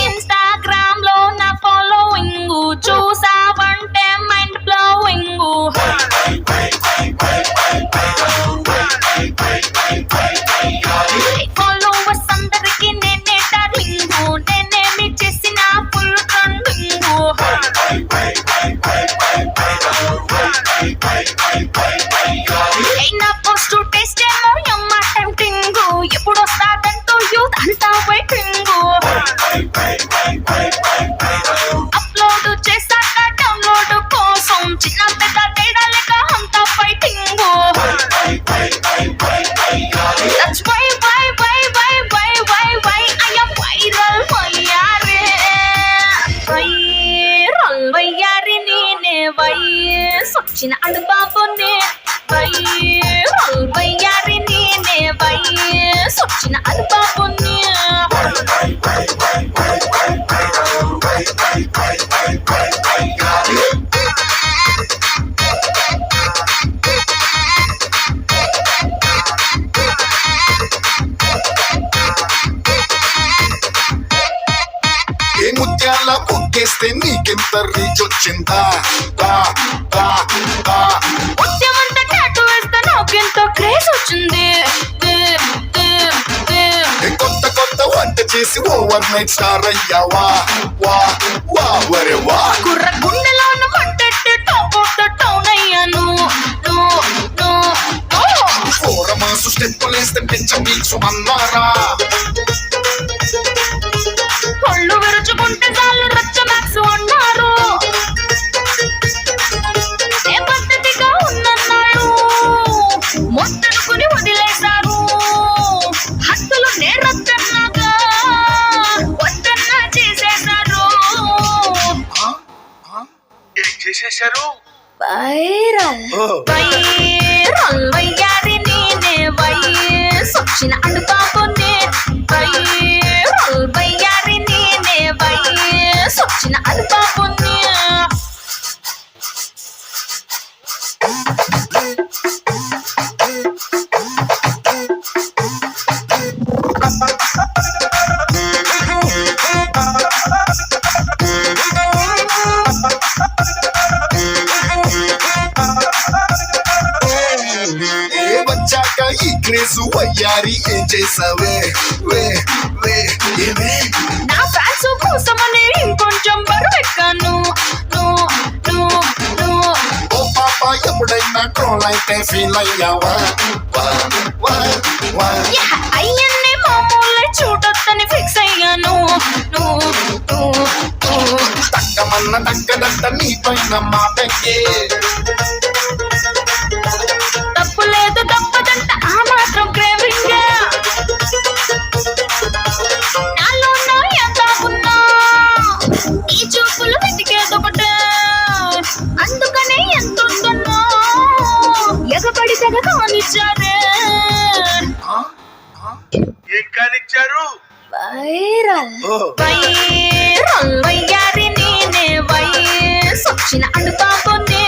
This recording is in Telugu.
ఇన్‌స్టాగ్రామ్ లో నా ఫాలోయింగ్ చూసావంటే మైండ్ బ్లోయింగ్. ఫాలోవర్స్ అందరికి నేనే డార్లింగ్, నేనేమి చేసిన ఫుల్ ట్రెండింగ్. నా పోస్ట్ టేస్ట్ ఏమో యమ్మ టెంప్టింగ్, ఎప్పుడు వస్తాదంటూ యూత్ అంతా వెయిటింగ్. అప్లోడ్ చేశాక డౌన్లోడ్ కోసం చిన్న పెద్ద తేడా లేక అంతా fighting. That's why I am viral వయ్యారే. వైరల్ వయ్యారి నేనే వయసొచ్చిన అనుభవనే. వైరల్ వయ్యారి నేనే వయసొచ్చిన అనుభవనే. ఏ ముత్యాల ఒక్కేస్తే నీకెంత రీచ్ వచ్చిందా? దా దా దా ముత్యమంతా టాటూ వేస్తే నాకెంత క్రేజ్ వచ్చింది. కొత్త కొత్త వంట చేసి ఓవర్ నైట్ స్టార్ అయ్యావా? వా వా వరే వా. కుర్ర గుండెలోన మంటెట్టి టాప్ ఆఫ్ ద టౌన్ అయ్యాను. ఫోరమాసు స్టెప్పులేస్తే పెంచ బీచు అన్నారా? కళ్ళు విరుచుకుంటే చాలు రచ్చ మ్యాక్స్ అన్నారు. ఏ పద్ధతిగా ఉన్నన్నాడు మొత్తడుకుని వదిలేశారు. హద్దులు నేరొద్దన్నాగా వద్దన్నా చేసేశారు. ఏం చేసేశారు? వైరల్ వయ్యారి నేనే వయసొచ్చిన అనుభవనే. వైరల్ వయ్యారి నేనే వయసొచ్చిన అనుభవనే. ఏ వచ్చాక ఈ క్రేజు వయ్యారి ఏం చేసావే? వే వే ఏమే నా ఫ్యాన్స్ కోసమని ఇంకొంచెం బరువెక్కాను. ఓ పాప ఎప్పుడైనా ట్రోల్ అయితే ఫీల్ అయ్యావా? వా వా వా అయ్యన్ని మామూలే చూడొద్దని ఫిక్స్ అయ్యాను. తక్కమన్న దక్కదంట నీ పైన మాటకే. తప్పు లేదు తప్పదంట ఆ మాత్రం క్రేవింగ్. నాలో నా ఎంత ఉన్నా ఈ చూపులు వెతికేదొకటే. అందుకనే ఎంత ఉందన్నా ఎగబడి తెగ కానిచ్చారే. ఏం కానిచ్చారు? వైరల్ వయ్యారి నేనే వయసొచ్చిన అనుభవనే.